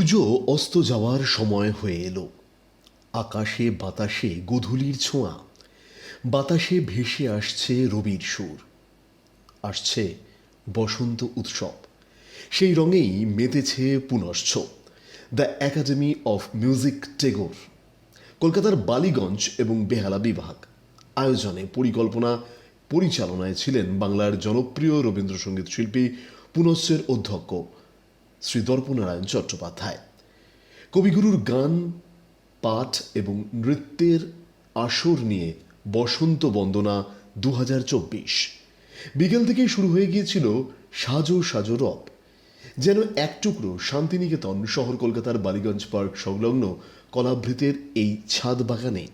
সূর্য অস্ত যাওয়ার সময় হয়ে এলো। আকাশে বাতাসে গোধূলির ছোঁয়া, বাতাসে ভেসে আসছে রবির সুর। আসছে বসন্ত উৎসব, সেই রঙেই মেতেছে Punashcha the academy of music Tagore. কলকাতার বালিগঞ্জ এবং বেহালা বিভাগ আয়োজনে পরিচালনায় ছিলেন বাংলার জনপ্রিয় রবীন্দ্রসঙ্গীত শিল্পী পুনশ্চের অধ্যক্ষ শ্রী দর্পনারায়ণ চট্টোপাধ্যায়। কবিগুরুর গান, পাঠ এবং নৃত্যের আসর নিয়ে বসন্ত বন্দনা 2024 বিকেল থেকেই শুরু হয়ে গিয়েছিল সাজো সাজো রব। যেন এক টুকরো শান্তিনিকেতন শহর কলকাতার বালিগঞ্জ পার্ক সংলগ্ন কলাভৃতের এই ছাদ বাগানে।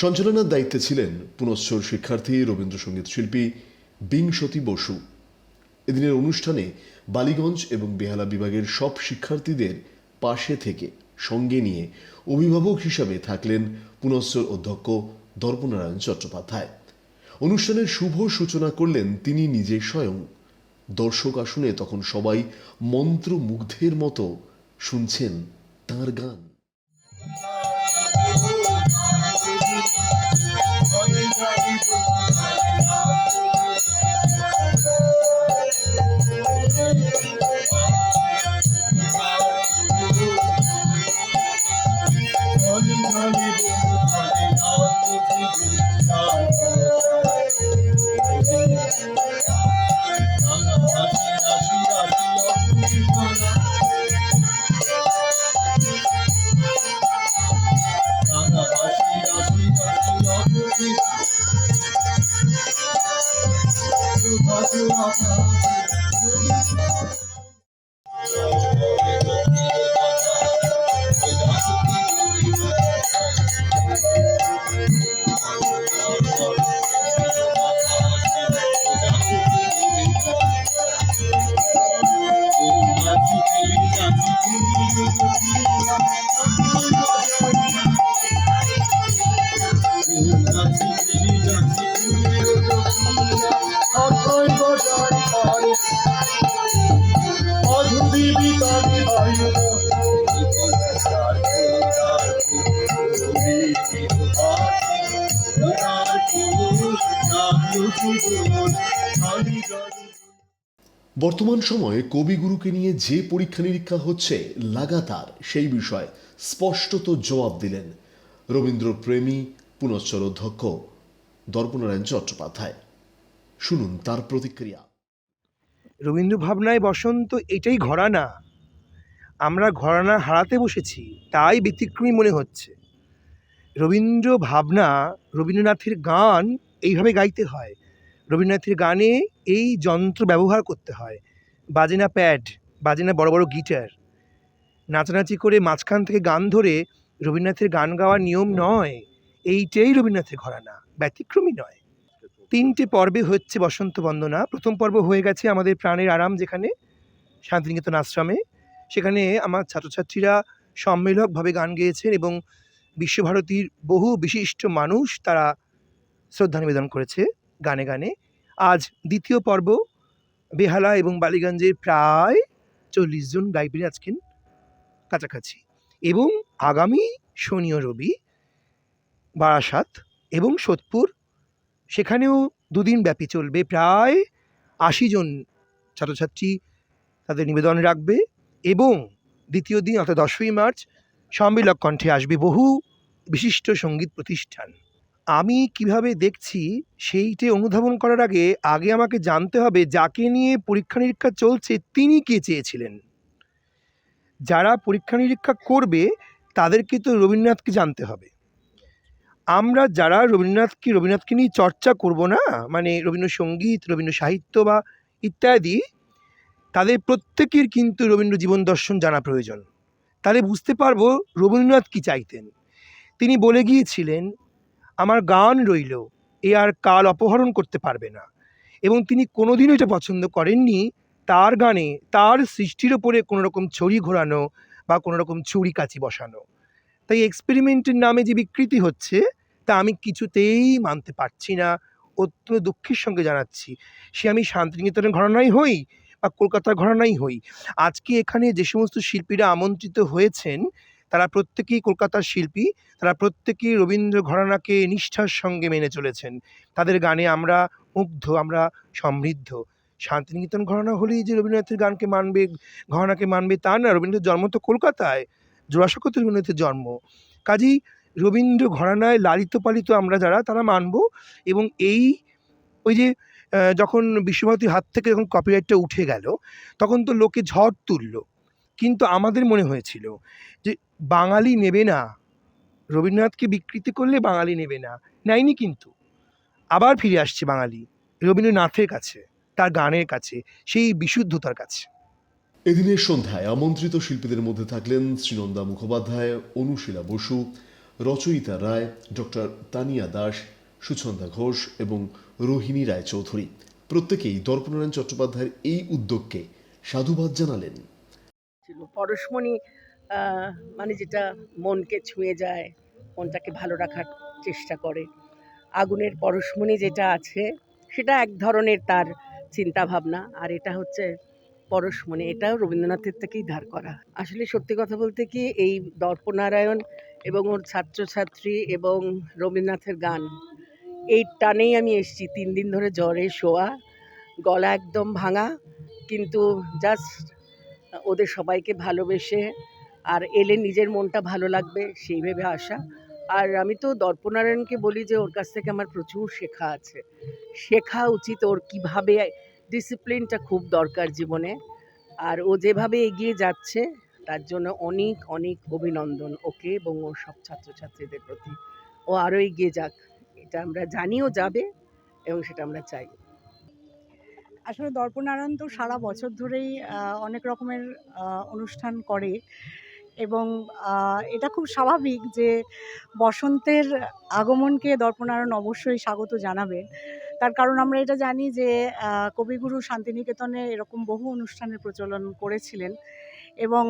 সঞ্চালনার দায়িত্বে ছিলেন পুনশ্চর শিক্ষার্থী রবীন্দ্রসঙ্গীত শিল্পী বিংশতি বসু। এদিনের অনুষ্ঠানে বালিগঞ্জ এবং বেহালা বিভাগের সব শিক্ষার্থীদের পাশে থেকে সঙ্গে নিয়ে অভিভাবক হিসাবে থাকলেন পুনশ্চর অধ্যক্ষ দর্পনারায়ণ চট্টোপাধ্যায়। অনুষ্ঠানের শুভ সূচনা করলেন তিনি নিজে স্বয়ং। দর্শক আসনে তখন সবাই মন্ত্রমুগ্ধের মতো শুনছেন তাঁর গান। বর্তমান সময়ে কবিগুরুকে নিয়ে যে পরীক্ষা নিরীক্ষা হচ্ছে লাগাতার, সেই বিষয়ে স্পষ্টত জবাব দিলেন রবীন্দ্রপ্রেমী পুনশ্চর অধ্যক্ষ দর্পনারায়ণ চট্টোপাধ্যায়। শুনুন তার প্রতিক্রিয়া। রবীন্দ্র ভাবনায় বসন্ত এটাই ঘরানা। আমরা ঘরানা হারাতে বসেছি, তাই ব্যতিক্রমী মনে হচ্ছে। রবীন্দ্র ভাবনা, রবীন্দ্রনাথের গান এইভাবে গাইতে হয়। রবীন্দ্রনাথের গানে এই যন্ত্র ব্যবহার করতে হয়। বাজে না প্যাড, বাজে না বড় বড় গিটার। নাচানাচি করে মাঝখান থেকে গান ধরে রবীন্দ্রনাথের গান গাওয়ার নিয়ম নয়। এইটাই রবীন্দ্রনাথের ঘরানা, ব্যতিক্রমী নয়। 3টে পর্বে হচ্ছে বসন্ত বন্দনা। প্রথম পর্ব হয়ে গেছে আমাদের প্রাণের আরাম, যেখানে শান্তিনিকেতন আশ্রমে। সেখানে আমার ছাত্রছাত্রীরা সম্মেলকভাবে গান গেয়েছেন এবং বিশ্বভারতীর বহু বিশিষ্ট মানুষ তারা শ্রদ্ধা নিবেদন করেছে গানে গানে। আজ দ্বিতীয় পর্ব, বেহালা এবং বালিগঞ্জের প্রায় 40 জন গাইবেন আজকের কাছাকাছি। এবং আগামী শনি ও রবি বারাসাত এবং সোদপুর, সেখানেও 2 দিন ব্যাপী চলবে। প্রায় 80 জন ছাত্রছাত্রী তাদের নিবেদন রাখবে। এবং দ্বিতীয় দিন অর্থাৎ 10ই মার্চ সম্মেলক কণ্ঠে আসবে বহু বিশিষ্ট সঙ্গীত প্রতিষ্ঠান। আমি কিভাবে দেখছি সেইটে অনুধাবন করার আগে আমাকে জানতে হবে যাকে নিয়ে পরীক্ষা নিরীক্ষা চলছে তিনি কে চেয়েছিলেন। যারা পরীক্ষা নিরীক্ষা করবে তাদেরকে তো রবীন্দ্রনাথকে জানতে হবে। আমরা যারা রবীন্দ্রনাথকে নিয়ে চর্চা করব না, মানে রবীন্দ্রসঙ্গীত, রবীন্দ্র সাহিত্য বা ইত্যাদি, তাদের প্রত্যেকের কিন্তু রবীন্দ্র জীবন দর্শন জানা প্রয়োজন। তাহলে বুঝতে পারবো রবীন্দ্রনাথ কী চাইতেন। তিনি বলে গিয়েছিলেন, আমার গান রইল, এ আর কাল অপহরণ করতে পারবে না। এবং তিনি কোনোদিনও এটা পছন্দ করেননি তার গানে তার সৃষ্টির ওপরে কোনো রকম ছড়ি ঘোরানো বা কোনো রকম ছুরি কাচি বসানো। তাই এক্সপেরিমেন্টের নামে যে বিকৃতি হচ্ছে তা আমি কিছুতেই মানতে পারছি না। অত্যন্ত দুঃখের সঙ্গে জানাচ্ছি, সে আমি শান্তিনিকেতনের ঘরানায় হই বা কলকাতার ঘরানাই হই, আজকে এখানে যে সমস্ত শিল্পীরা আমন্ত্রিত হয়েছেন তারা প্রত্যেকেই কলকাতার শিল্পী, তারা প্রত্যেকেই রবীন্দ্র ঘরানাকে নিষ্ঠার সঙ্গে মেনে চলেছেন। তাদের গানে আমরা মুগ্ধ, আমরা সমৃদ্ধ। শান্তিনিকেতন ঘরানা হলেই যে রবীন্দ্রনাথের গানকে মানবে, ঘরানাকে মানবে তা না। রবীন্দ্রনাথের জন্ম তো কলকাতায়, জোড়াসাঁকোতে রবীন্দ্রনাথের জন্ম। কাজেই রবীন্দ্র ঘরানায় লালিত পালিত আমরা যারা, তারা মানব। এবং এই ওই যে যখন বিশ্বভারতীর হাত থেকে যখন কপিরাইটটা উঠে গেল, তখন তো লোকে ঝড় তুলল, কিন্তু আমাদের মনে হয়েছিল যে বাঙালি নেবে না, রবীন্দ্রনাথকে বিকৃতি করলে বাঙালি নেবে না। নেয়নি, কিন্তু আবার ফিরে আসছে বাঙালি রবীন্দ্রনাথের কাছে, তার গানের কাছে, সেই বিশুদ্ধতার কাছে। এদিনের সন্ধ্যায় আমন্ত্রিত শিল্পীদের মধ্যে থাকলেন শ্রীনন্দা মুখোপাধ্যায়, অনুশীলা বসু, রচয়িতা রায়, ডক্টর তানিয়া দাস, সুছন্দা ঘোষ এবং রোহিণী রায়চৌধুরী। প্রত্যেকেই দর্পনারায়ণ চট্টোপাধ্যায়ের এই উদ্যোগকে সাধুবাদ জানালেন। ছিল পরশমণি, মানে যেটা মনকে ছুঁয়ে যায়, মনটাকে ভালো রাখার চেষ্টা করে। আগুনের পরশমণি যেটা আছে সেটা এক ধরনের তার চিন্তাভাবনা, আর এটা হচ্ছে পরশমণি, এটাও রবীন্দ্রনাথের থেকেই ধার করা। আসলে সত্যি কথা বলতে কি, এই দর্পনারায়ণ এবং ওর ছাত্রছাত্রী এবং রবীন্দ্রনাথের গান, এই টানেই আমি এসেছি। 3 দিন ধরে জ্বরে শোয়া, গলা একদম ভাঙা, কিন্তু জাস্ট ওদের সবাইকে ভালোবেসে আর এলে নিজের মনটা ভালো লাগবে সেই ভেবে আসা। আর আমি তো দর্পনারায়ণকে বলি যে ওর কাছ থেকে আমার প্রচুর শেখা আছে, শেখা উচিত। ওর কীভাবে ডিসিপ্লিনটা খুব দরকার জীবনে, আর ও যেভাবে এগিয়ে যাচ্ছে তার জন্য অনেক অনেক অভিনন্দন ওকে এবং ওর সব ছাত্রছাত্রীদের প্রতি। ও আরও এগিয়ে যাক, এটা আমরা জানিও যাবে এবং সেটা আমরা চাই। আসলে দর্পনারায়ণ তো সারা বছর ধরেই অনেক রকমের অনুষ্ঠান করে, এবং এটা খুব স্বাভাবিক যে বসন্তের আগমনকে দর্পনারায়ণ অবশ্যই স্বাগত জানাবেন। তার কারণ আমরা এটা জানি যে কবিগুরু শান্তিনিকেতনে এরকম বহু অনুষ্ঠানের প্রচলন করেছিলেন, এবং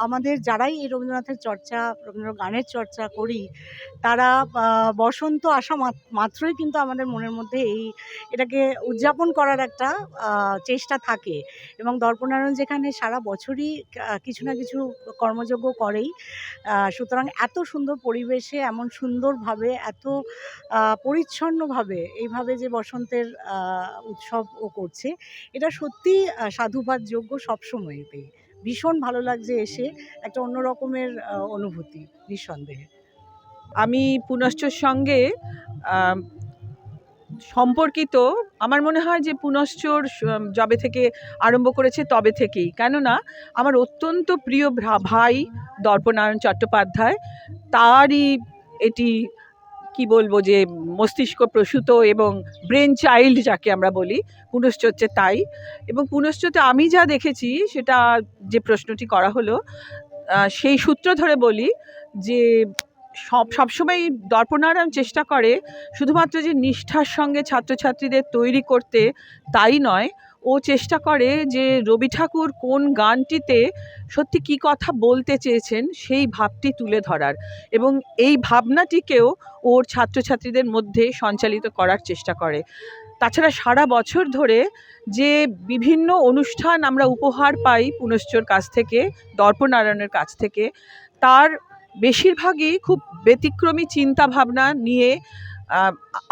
আমাদের যারাই এই রবীন্দ্রনাথের চর্চা, রবীন্দ্র গানের চর্চা করি, তারা বসন্ত আসা মাত্রই কিন্তু আমাদের মনের মধ্যে এটাকে উদযাপন করার একটা চেষ্টা থাকে। এবং দর্পনারায়ণ যেখানে সারা বছরই কিছু না কিছু কর্মযজ্ঞ করেই, সুতরাং এত সুন্দর পরিবেশে, এমন সুন্দরভাবে, এত পরিচ্ছন্নভাবে এইভাবে যে বসন্তের উৎসব ও করছে, এটা সত্যিই সাধুবাদযোগ্য সবসময়তেই। ভীষণ ভালো লাগছে এসে, একটা অন্য রকমের অনুভূতি নিঃসন্দেহে। আমি পুনশ্চর সঙ্গে সম্পর্কিত। আমার মনে হয় যে পুনশ্চর যবে থেকে আরম্ভ করেছে তবে থেকেই, কেননা আমার অত্যন্ত প্রিয় ভাই দর্পনারায়ণ চট্টোপাধ্যায়, তারই এটি কি বলবো যে মস্তিষ্ক প্রসূত এবং ব্রেন চাইল্ড যাকে আমরা বলি, পুনশ্চ হচ্ছে তাই। এবং পুনশ্চতে আমি যা দেখেছি, সেটা যে প্রশ্নটি করা হলো সেই সূত্র ধরে বলি যে সবসময় দর্পনারায়ণ চেষ্টা করে শুধুমাত্র যে নিষ্ঠার সঙ্গে ছাত্রছাত্রীদের তৈরি করতে তাই নয়, ও চেষ্টা করে যে রবি ঠাকুর কোন গানটিতে সত্যি কী কথা বলতে চেয়েছেন সেই ভাবটি তুলে ধরার, এবং এই ভাবনাটিকেও ওর ছাত্রছাত্রীদের মধ্যে সঞ্চালিত করার চেষ্টা করে। তাছাড়া সারা বছর ধরে যে বিভিন্ন অনুষ্ঠান আমরা উপহার পাই পুনশ্চর কাছ থেকে, দর্পনারায়ণের কাছ থেকে, তার বেশিরভাগই খুব ব্যতিক্রমী চিন্তাভাবনা নিয়ে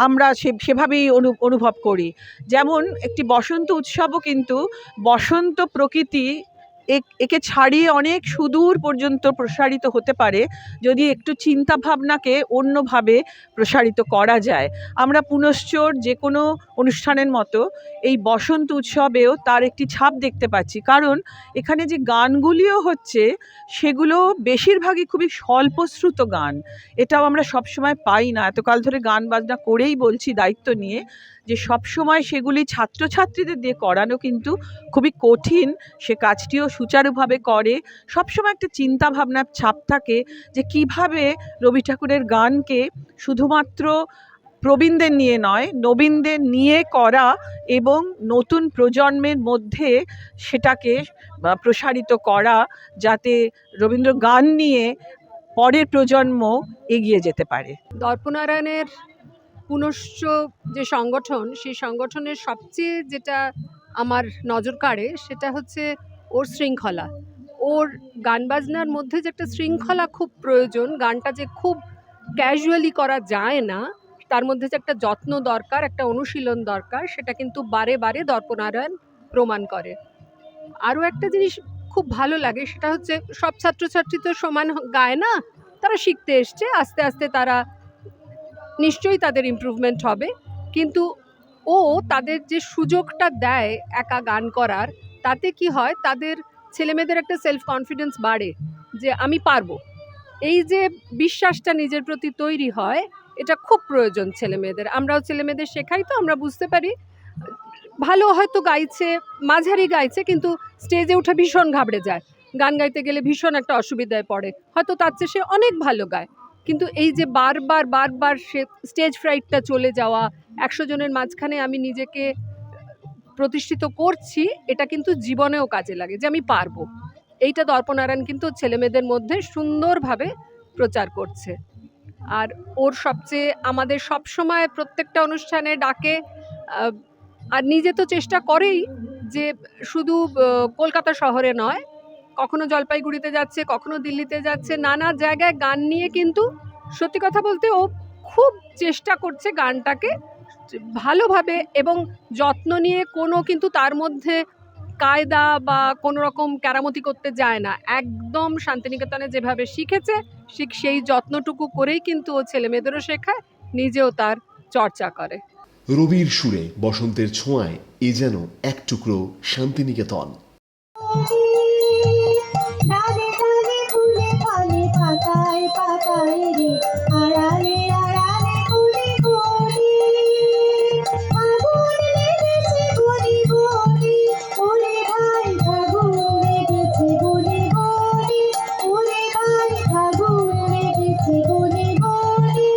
আমরা সেভাবেই অনুভব করি। যেমন একটি বসন্ত উৎসবও কিন্তু বসন্ত প্রকৃতি একে ছাড়িয়ে অনেক সুদূর পর্যন্ত প্রসারিত হতে পারে যদি একটু চিন্তা ভাবনাকে অন্যভাবে প্রসারিত করা যায়। আমরা পুনশ্চর যে কোনো অনুষ্ঠানের মতো এই বসন্ত উৎসবেও তার একটি ছাপ দেখতে পাচ্ছি, কারণ এখানে যে গানগুলিও হচ্ছে সেগুলো বেশিরভাগই খুবই স্বল্পশ্রুত গান। এটাও আমরা সবসময় পাই না। এতকাল ধরে গান বাজনা করেই বলছি দায়িত্ব নিয়ে যে সবসময় সেগুলি ছাত্রছাত্রীদের দিয়ে করানো কিন্তু খুবই কঠিন। সে কাজটিও সুচারুভাবে করে। সবসময় একটা চিন্তা ভাবনার ছাপ থাকে যে কিভাবে রবি ঠাকুরের গানকে শুধুমাত্র প্রবীণদের নিয়ে নয়, নবীনদের নিয়ে করা এবং নতুন প্রজন্মের মধ্যে সেটাকে প্রসারিত করা, যাতে রবীন্দ্র গান নিয়ে পরের প্রজন্ম এগিয়ে যেতে পারে। দর্পনারায়ণের পুনশ্চ যে সংগঠন, সেই সংগঠনের সবচেয়ে যেটা আমার নজর কাড়ে সেটা হচ্ছে ওর শৃঙ্খলা। ওর গান বাজনার মধ্যে যে একটা শৃঙ্খলা খুব প্রয়োজন, গানটা যে খুব ক্যাজুয়ালি করা যায় না, তার মধ্যে যে একটা যত্ন দরকার, একটা অনুশীলন দরকার, সেটা কিন্তু বারে বারে দর্পনারায়ণ প্রমাণ করে। আরও একটা জিনিস খুব ভালো লাগে, সেটা হচ্ছে সব ছাত্রছাত্রী তো সমান গায় না, তারা শিখতে এসছে, আস্তে আস্তে তারা নিশ্চয়ই তাদের ইমপ্রুভমেন্ট হবে, কিন্তু ও তাদের যে সুযোগটা দেয় একা গান করার, তাতে কি হয় তাদের ছেলেমেয়েদের একটা সেলফ কনফিডেন্স বাড়ে যে আমি পারবো। এই যে বিশ্বাসটা নিজের প্রতি তৈরি হয়, এটা খুব প্রয়োজন ছেলেমেয়েদের। আমরাও ছেলেমেয়েদের শেখাই, তো আমরা বুঝতে পারি ভালো হয়তো গাইছে, মাঝারি গাইছে, কিন্তু স্টেজে উঠে ভীষণ ঘাবড়ে যায়, গান গাইতে গেলে ভীষণ একটা অসুবিধায় পড়ে, হয়তো তার চেয়ে সে অনেক ভালো গায়, কিন্তু এই যে বারবার বারবার সে স্টেজ ফ্রাইটটা চলে যাওয়া, 100 জনের মাঝখানে আমি নিজেকে প্রতিষ্ঠিত করছি, এটা কিন্তু জীবনেও কাজে লাগে যে আমি পারবো। এইটা দর্পনারায়ণ কিন্তু ছেলেমেয়েদের মধ্যে সুন্দরভাবে প্রচার করছে। আর ওর সবচেয়ে আমাদের সবসময় প্রত্যেকটা অনুষ্ঠানে ডাকে, আর নিজে তো চেষ্টা করেই যে শুধু কলকাতা শহরে নয়, কখনো জলপাইগুড়িতে যাচ্ছে, কখনো দিল্লিতে যাচ্ছে, নানা জায়গায় গান নিয়ে, কিন্তু সত্যি কথা বলতে ও খুব চেষ্টা করছে গানটাকে ভালোভাবে এবং যত্ন নিয়ে, কোনো কিন্তু তার মধ্যে কায়দা বা কোনো রকম কেরামতি করতে যায় না, একদম শান্তিনিকেতনে যেভাবে শিখেছে ঠিক সেই যত্নটুকু করেই কিন্তু ও ছেলেমেয়েদেরও শেখায়, নিজেও তার চর্চা করে। রবির সুরে, বসন্তের ছোঁয়ায় এ যেন এক টুকরো শান্তিনিকেতন। ডালে ডালে ফুলে ফলে পাতায় পাতায় রে, আড়ালে আড়ালে ঘুরে ঘুরে আগুন লেগেছে গলি গলি, ওরে ভাই ফাগুন লেগেছে গলি গলি, ওরে ভাই ফাগুন লেগেছে গলি গলি।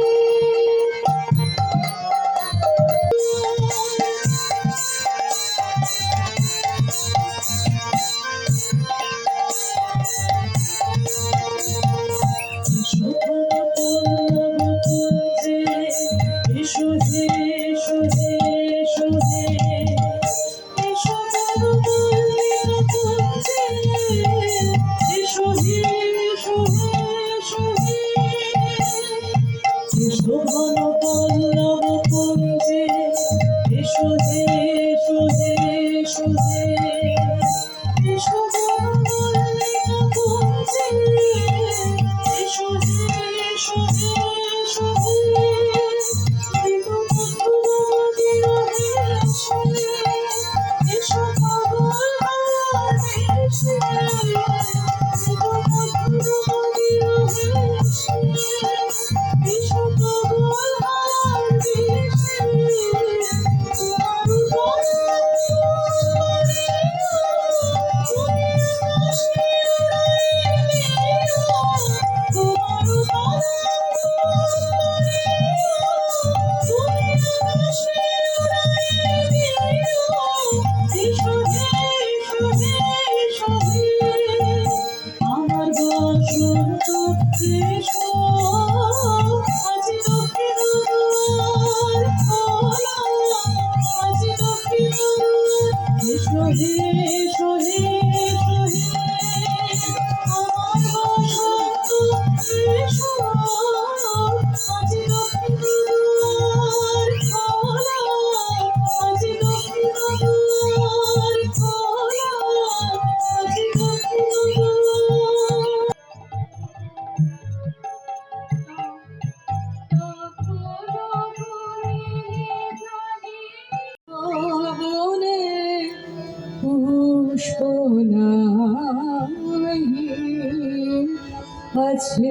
আছে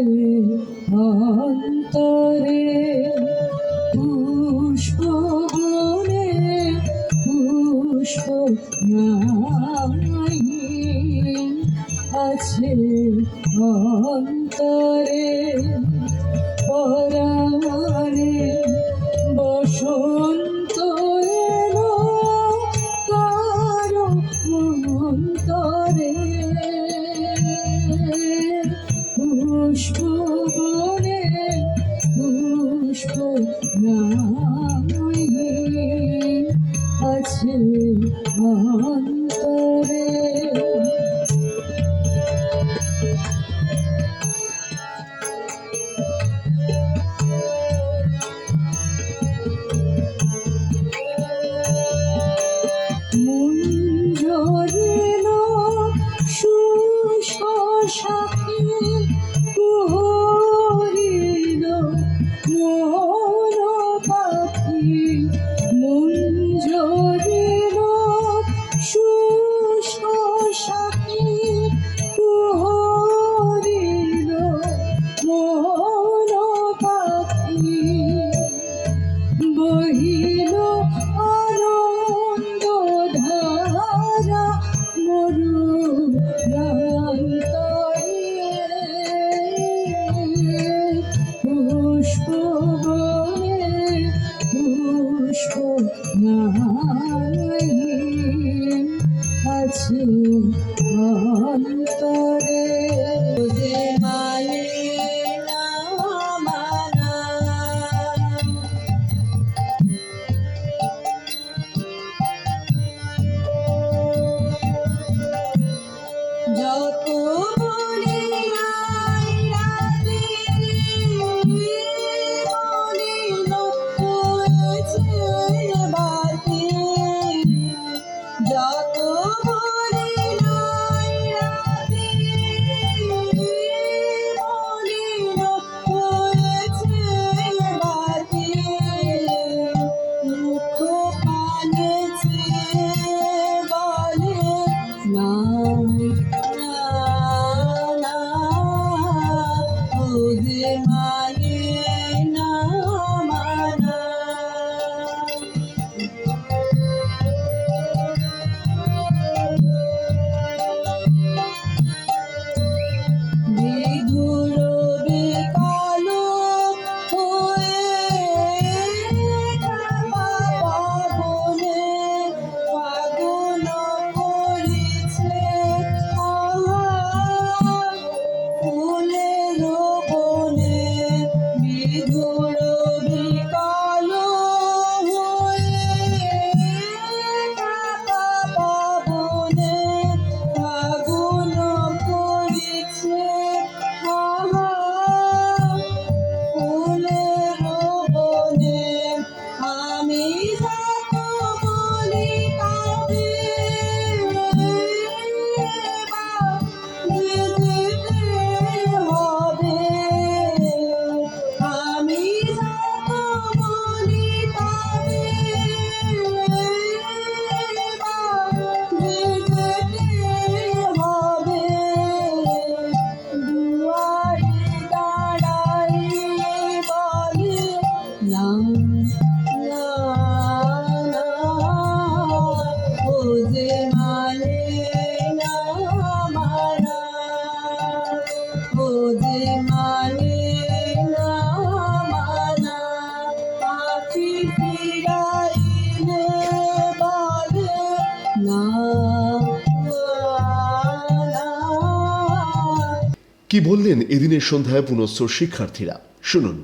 অন্তরে পুষ্প বনে পুষ্প নাই, আছে অন্তরে পরাণে বসন্ত এলো কারো অন্তরে, পুষ্প বনে পুষ্প নাই, আছে অন্তরে মন ঝরিল সুশাখী কুহরিল মন পাখি মন ঝরিল সুশাখী কুহরিল মন পাখি বহিল আনন্দ ধারা মরুরান্তরে পুষ্প বনে পুষ্প নাই আছে অন্তরে যে মানে না মানা যত বলে নাই রাতে মলিন হয়েছে বাতি যত বলে নাই রাতে মলিন হয়েছে বাতি মুখ কানেছে বলে না না ওদের মানে না মানা বিধুর বিকালো হয়ে পাবনে ফাগুন করিছে ফুলের বনে বিধুর বিকালো হয়ে পাবনে ফাগুন করিছে ফুলের বনে আমি যত বলি তবে যেতে হবে আমি যত বলি তবে যেতে হবে দুয়ারে দাঁড়াইলে বলে না না না ও যে মানে না মানা ও যে মানে না মানা পাখি ফিরাইলে বলে না না কি বললেন এদিনের সন্ধ্যায় পুনশ্চ শিক্ষার্থীরা, শুনুন।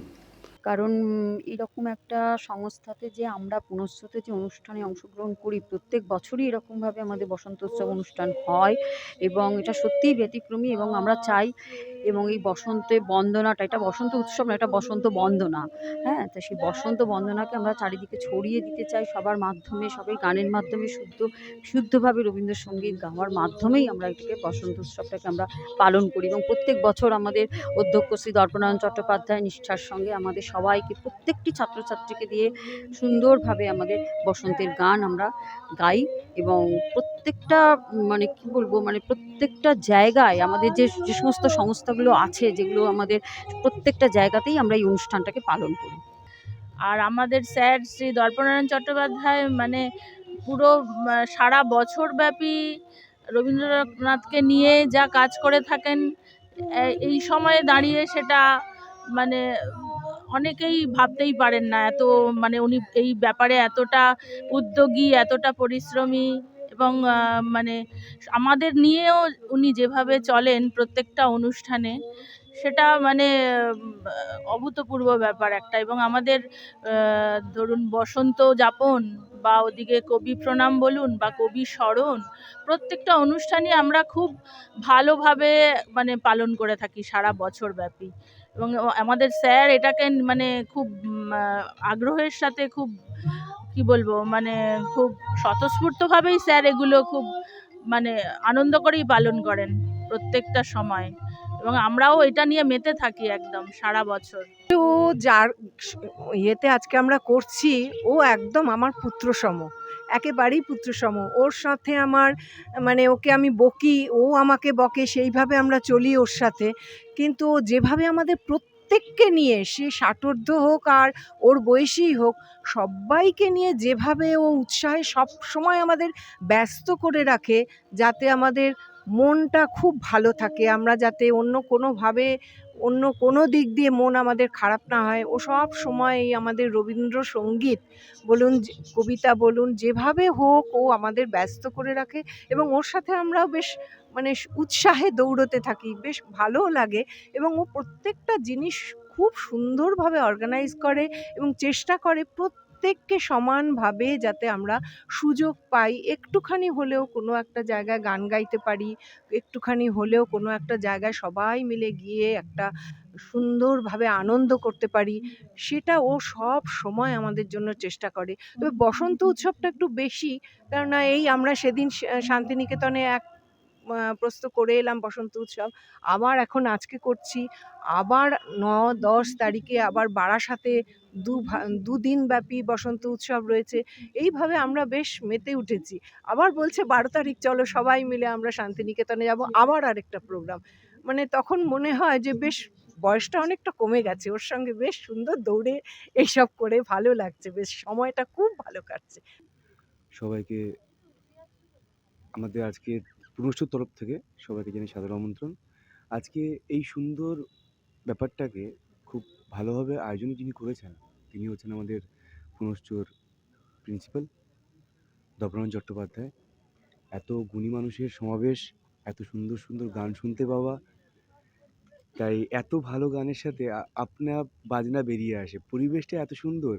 কারণ এরকম একটা সংস্থাতে যে আমরা পুনশ্চতে যে অনুষ্ঠানে অংশগ্রহণ করি, প্রত্যেক বছরই এরকমভাবে আমাদের বসন্ত উৎসব অনুষ্ঠান হয় এবং এটা সত্যিই ব্যতিক্রমী এবং আমরা চাই এবং এই বসন্তে বন্দনাটা, এটা বসন্ত উৎসব না, এটা বসন্ত বন্দনা। হ্যাঁ, তো সেই বসন্ত বন্দনাকে আমরা চারিদিকে ছড়িয়ে দিতে চাই সবার মাধ্যমে, সবাই গানের মাধ্যমে শুদ্ধভাবে রবীন্দ্রসঙ্গীত গাওয়ার মাধ্যমেই আমরা এটাকে বসন্ত উৎসবটাকে আমরা পালন করি এবং প্রত্যেক বছর আমাদের অধ্যক্ষ শ্রী দর্পনারায়ণ চট্টোপাধ্যায় নিষ্ঠার সঙ্গে আমাদের সবাইকে, প্রত্যেকটি ছাত্রছাত্রীকে দিয়ে সুন্দরভাবে আমাদের বসন্তের গান আমরা গাই এবং প্রত্যেকটা মানে কি বলবো, মানে প্রত্যেকটা জায়গায় আমাদের যে সমস্ত সংস্থাগুলো আছে, যেগুলো আমাদের প্রত্যেকটা জায়গাতেই আমরা এই অনুষ্ঠানটাকে পালন করি। আর আমাদের স্যার শ্রী দর্পনারায়ণ চট্টোপাধ্যায় মানে পুরো সারা বছরব্যাপী রবীন্দ্রনাথকে নিয়ে যা কাজ করে থাকেন, এই সময়ে দাঁড়িয়ে সেটা মানে অনেকেই ভাবতেই পারেন না। এত মানে উনি এই ব্যাপারে এতটা উদ্যোগী, এতটা পরিশ্রমী এবং মানে আমাদের নিয়েও উনি যেভাবে চলেন প্রত্যেকটা অনুষ্ঠানে, সেটা মানে অভূতপূর্ব ব্যাপার একটা। এবং আমাদের ধরুন বসন্ত যাপন বা ওদিকে কবি প্রণাম বলুন বা কবি স্মরণ, প্রত্যেকটা অনুষ্ঠানই আমরা খুব ভালোভাবে মানে পালন করে থাকি সারা বছর ব্যাপী। এবং আমাদের স্যার এটাকে মানে খুব আগ্রহের সাথে, খুব কি বলবো, মানে খুব স্বতঃস্ফূর্তভাবেই স্যার এগুলো খুব মানে আনন্দ করেই পালন করেন প্রত্যেকটা সময়। এবং আমরাও এটা নিয়ে মেতে থাকি একদম সারা বছর। ও যার ইয়েতে আজকে আমরা করছি, ও একদম আমার পুত্রসম, একেবারেই পুত্রসম। ওর সাথে আমার মানে ওকে আমি বকি, ও আমাকে বকে, সেইভাবে আমরা চলি ওর সাথে। কিন্তু ও যেভাবে আমাদের প্রত্যেককে নিয়ে, সে ষাটোর্ধ্ব হোক আর ওর বয়সী হোক, সবাইকে নিয়ে যেভাবে ও উৎসাহে সব সময় আমাদের ব্যস্ত করে রাখে, যাতে আমাদের মনটা খুব ভালো থাকে, আমরা যাতে অন্য কোনোভাবে অন্য কোনো দিক দিয়ে মন আমাদের খারাপ না হয়। ও সব সময় এই আমাদের রবীন্দ্রসঙ্গীত বলুন, কবিতা বলুন, যেভাবে হোক ও আমাদের ব্যস্ত করে রাখে। এবং ওর সাথে আমরাও বেশ মানে উৎসাহে দৌড়তে থাকি, বেশ ভালোও লাগে। এবং ও প্রত্যেকটা জিনিস খুব সুন্দরভাবে অর্গানাইজ করে এবং চেষ্টা করে প্রত্যেককে সমানভাবে যাতে আমরা সুযোগ পাই, একটুখানি হলেও কোনো একটা জায়গায় গান গাইতে পারি, একটুখানি হলেও কোনো একটা জায়গায় সবাই মিলে গিয়ে একটা সুন্দরভাবে আনন্দ করতে পারি, সেটা ও সব সময় আমাদের জন্য চেষ্টা করে। তবে বসন্ত উৎসবটা একটু বেশি, কেননা এই আমরা সেদিন শান্তিনিকেতনে এক প্রস্ত করে এলাম বসন্ত উৎসব, আবার এখন আজকে করছি, আবার 9-10 তারিখে আবার বারাসাতে দুদিন ব্যাপী বসন্ত উৎসব রয়েছে। এইভাবে আমরা বেশ মেতে উঠেছি। আবার বলছে 12 তারিখ চলো সবাই মিলে আমরা শান্তিনিকেতনে যাব, আবার আরেকটা প্রোগ্রাম। মানে তখন মনে হয় যে বেশ বয়সটা অনেকটা কমে গেছে, ওর সঙ্গে বেশ সুন্দর দৌড়ে এইসব করে ভালো লাগছে, বেশ সময়টা খুব ভালো কাটছে। সবাইকে আমাদের আজকে পুনশ্চর তরফ থেকে সবাইকে জানাই সাদর আমন্ত্রণ। আজকে এই সুন্দর ব্যাপারটাকে খুব ভালোভাবে আয়োজন যিনি করেছেন, তিনি হচ্ছেন আমাদের পুনশ্চর প্রিন্সিপাল দর্পনারায়ণ চট্টোপাধ্যায়। এত গুণী মানুষের সমাবেশ, এত সুন্দর সুন্দর গান শুনতে পাওয়া, তাই এত ভালো গানের সাথে আপনা বাজনা বেরিয়ে আসে, পরিবেশটা এত সুন্দর।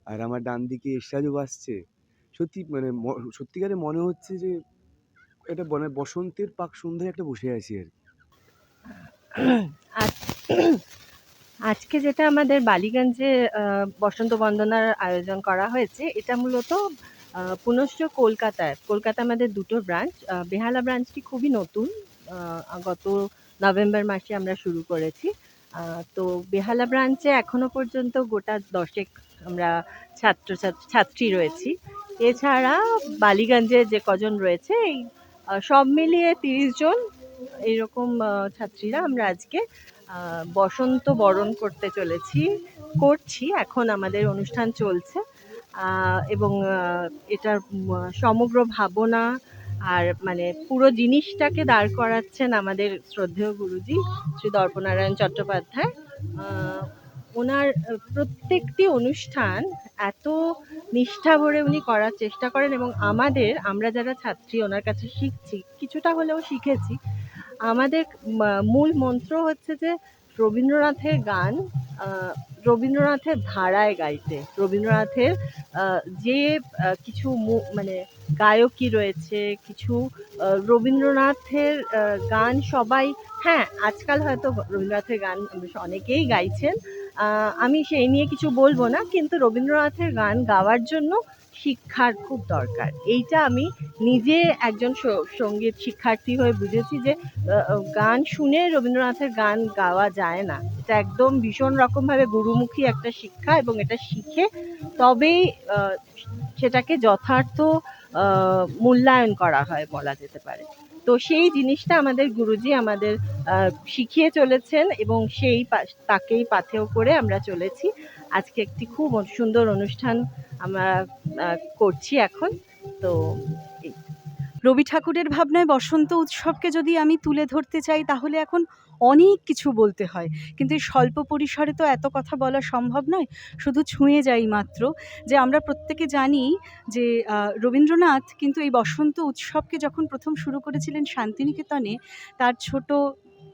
আর আমার ডান দিকে এসরাজও বাজছে, সত্যি মানে সত্যিকারে মনে হচ্ছে যে এটা মানে বসন্তের পাক সন্ধ্যায় একটা বসে আছি আর কি। আজকে যেটা আমাদের বালিগঞ্জে বসন্ত বন্দনার আয়োজন করা হয়েছে, এটা মূলত পুনশ্চ কলকাতা আমাদের দুটো ব্রাঞ্চ। বেহালা ব্রাঞ্চটি খুবই নতুন, গত নভেম্বর মাসে আমরা শুরু করেছি। তো বেহালা ব্রাঞ্চে এখনো পর্যন্ত গোটা 10 আমরা ছাত্রী রয়েছি। এছাড়া বালিগঞ্জে যে কজন রয়েছে, এই সব মিলিয়ে 30 জন এইরকম ছাত্রীরা আমরা আজকে বসন্ত বরণ করছি। এখন আমাদের অনুষ্ঠান চলছে এবং এটার সমগ্র ভাবনা আর মানে পুরো জিনিসটাকে দাঁড় করাচ্ছেন আমাদের শ্রদ্ধেয় গুরুজি শ্রী দর্পনারায়ণ চট্টোপাধ্যায়। ওনার প্রত্যেকটি অনুষ্ঠান এত নিষ্ঠা ভরে উনি করার চেষ্টা করেন এবং আমরা যারা ছাত্রী ওনার কাছে শিখছি, কিছুটা হলেও শিখেছি। আমাদের মূল মন্ত্র হচ্ছে যে রবীন্দ্রনাথের গান রবীন্দ্রনাথের ধারায় গাইতে, রবীন্দ্রনাথের যে কিছু মানে গায়কী রয়েছে, কিছু রবীন্দ্রনাথের গান সবাই, হ্যাঁ আজকাল হয়তো রবীন্দ্রনাথের গান অনেকেই গাইছেন, আমি সেই নিয়ে কিছু বলবো না, কিন্তু রবীন্দ্রনাথের গান গাওয়ার জন্য শিক্ষার খুব দরকার। এইটা আমি নিজে একজন সঙ্গীত শিক্ষার্থী হয়ে বুঝেছি যে গান শুনে রবীন্দ্রনাথের গান গাওয়া যায় না, এটা একদম ভীষণ রকমভাবে গুরুমুখী একটা শিক্ষা এবং এটা শিখে তবেই সেটাকে যথার্থ মূল্যায়ন করা হয় বলা যেতে পারে। তো সেই জিনিসটা আমাদের গুরুজি আমাদের শিখিয়ে চলেছেন এবং তাকেই পাথেয় করে আমরা চলেছি। আজকে একটি খুব সুন্দর অনুষ্ঠান আমরা করছি এখন। তো রবি ঠাকুরের ভাবনায় বসন্ত উৎসবকে যদি আমি তুলে ধরতে চাই, তাহলে এখন অনেক কিছু বলতে হয়, কিন্তু এই স্বল্প পরিসরে তো এত কথা বলা সম্ভব নয়। শুধু ছুঁয়ে যাই মাত্র যে আমরা প্রত্যেকে জানি যে রবীন্দ্রনাথ কিন্তু এই বসন্ত উৎসবকে যখন প্রথম শুরু করেছিলেন শান্তিনিকেতনে, তার ছোট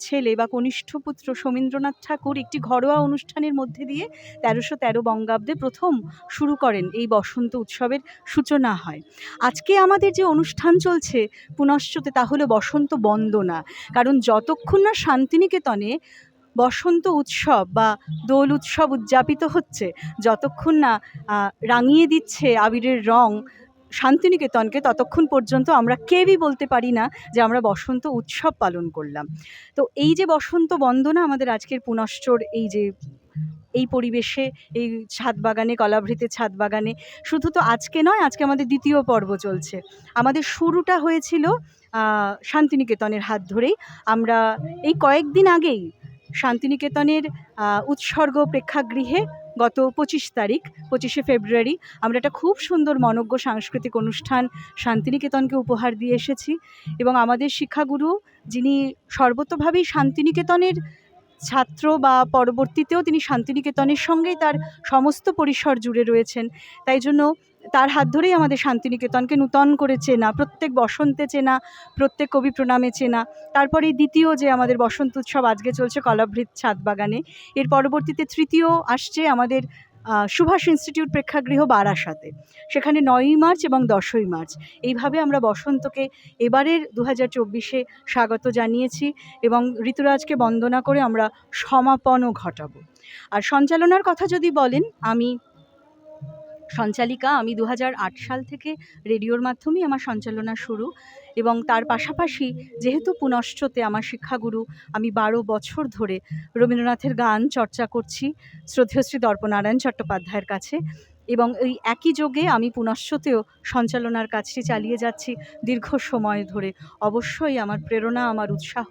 ছেলে বা কনিষ্ঠ পুত্র সোমেন্দ্রনাথ ঠাকুর একটি ঘরোয়া অনুষ্ঠানের মধ্যে দিয়ে 1313 বঙ্গাব্দে প্রথম শুরু করেন এই বসন্ত উৎসবের সূচনা হয়। আজকে আমাদের যে অনুষ্ঠান চলছে পুনশ্চতে তা হলো বসন্ত বন্দনা, কারণ যতক্ষণ না শান্তিনিকেতনে বসন্ত উৎসব বা দোল উৎসব উদযাপিত হচ্ছে, যতক্ষণ না রাঙিয়ে দিচ্ছে আবিরের রং শান্তিনিকেতনকে, ততক্ষণ পর্যন্ত আমরা কেউই বলতে পারি না যে আমরা বসন্ত উৎসব পালন করলাম। তো এই যে বসন্ত বন্দনা আমাদের আজকের পুনশ্চর এই পরিবেশে, এই ছাদ বাগানে, কলাভৃতের ছাদ বাগানে, শুধু তো আজকে নয়, আজকে আমাদের দ্বিতীয় পর্ব চলছে। আমাদের শুরুটা হয়েছিল শান্তিনিকেতনের হাত ধরেই। আমরা এই কয়েকদিন আগেই শান্তিনিকেতনের উৎসর্গ প্রেক্ষাগৃহে গত 25শে ফেব্রুয়ারি আমরা একটা খুব সুন্দর মনোজ্ঞ সাংস্কৃতিক অনুষ্ঠান শান্তিনিকেতনকে উপহার দিয়ে এসেছি। এবং আমাদের শিক্ষাগুরু, যিনি সর্বতোভাবেই শান্তিনিকেতনের ছাত্র বা পরবর্তীতেও তিনি শান্তিনিকেতনের সঙ্গেই তার সমস্ত পরিসর জুড়ে রয়েছেন, তাই জন্য তার হাত ধরেই আমাদের শান্তিনিকেতনকে নূতন করে চেনা, প্রত্যেক বসন্তে চেনা, প্রত্যেক কবি প্রণামে চেনা। তারপরে দ্বিতীয় যে আমাদের বসন্ত উৎসব আজকে চলছে কলাভৃত ছাদ বাগানে, এর পরবর্তীতে তৃতীয় আসছে আমাদের সুভাষ ইনস্টিটিউট প্রেক্ষাগৃহ বারাসাতে, সেখানে 9ই মার্চ এবং 10ই মার্চ। এইভাবে আমরা বসন্তকে এবারের 2024-এ স্বাগত জানিয়েছি এবং ঋতুরাজকে বন্দনা করে আমরা সমাপনও ঘটাবো। আর সঞ্চালনার কথা যদি বলেন, আমি সঞ্চালিকা। আমি 2008 সাল থেকে রেডিওর মাধ্যমেই আমার সঞ্চালনা শুরু, এবং তার পাশাপাশি যেহেতু পুনশ্চতে আমার শিক্ষাগুরু, আমি 12 বছর ধরে রবীন্দ্রনাথের গান চর্চা করছি শ্রদ্ধেয় শ্রী দর্পনারায়ণ চট্টোপাধ্যায়ের কাছে, এবং এই একই যোগে আমি পুনশ্চতেও সঞ্চালনার কাজটি চালিয়ে যাচ্ছি দীর্ঘ সময় ধরে। অবশ্যই আমার প্রেরণা, আমার উৎসাহ,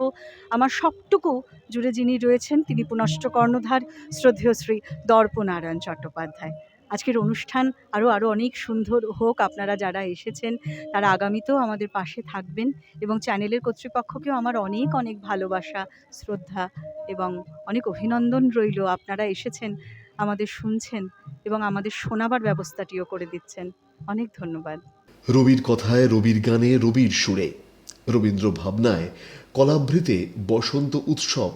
আমার সবটুকু জুড়ে যিনি রয়েছেন তিনি পুনশ্চ কর্ণধার শ্রদ্ধেয় শ্রী দর্পনারায়ণ চট্টোপাধ্যায়। আজকের অনুষ্ঠান আরও অনেক সুন্দর হোক। আপনারা যারা এসেছেন তারা আগামীতেও আমাদের পাশে থাকবেন, এবং চ্যানেলের কর্তৃপক্ষকেও আমার অনেক অনেক ভালোবাসা, শ্রদ্ধা এবং অনেক অভিনন্দন রইল। আপনারা এসেছেন, আমাদের শুনছেন এবং আমাদের শোনাবার ব্যবস্থাটিও করে দিচ্ছেন। অনেক ধন্যবাদ। রবির কথায়, রবির গানে, রবির সুরে, রবীন্দ্র ভাবনায় কলাভৃতে বসন্ত উৎসব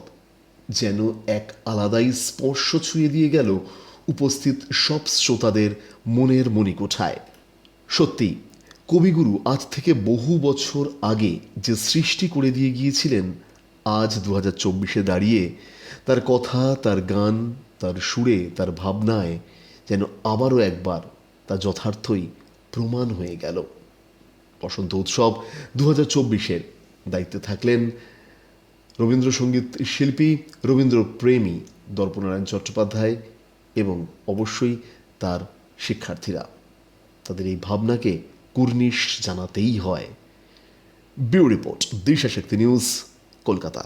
যেন এক আলাদাই স্পর্শ ছুঁয়ে দিয়ে গেল উপস্থিত সব শ্রোতাদের মনের মণিকোঠায়। সত্যি কবিগুরু আজ থেকে বহু বছর আগে যে সৃষ্টি করে দিয়ে গিয়েছিলেন, আজ 2024-এ দাঁড়িয়ে তার কথা, তার গান, তার সুরে, তার ভাবনায় যেন আবারও একবার তা যথার্থই প্রমাণ হয়ে গেল। বসন্ত উৎসব 2024-এর দায়িত্বে থাকলেন রবীন্দ্রসঙ্গীত শিল্পী, রবীন্দ্রপ্রেমী দর্পনারায়ণ চট্টোপাধ্যায় এবং অবশ্যই তার শিক্ষার্থীরা। তাদের এই ভাবনাকে কুর্নিশ জানাতেই হয়। Bureau report, Dishashakti news, Kolkata.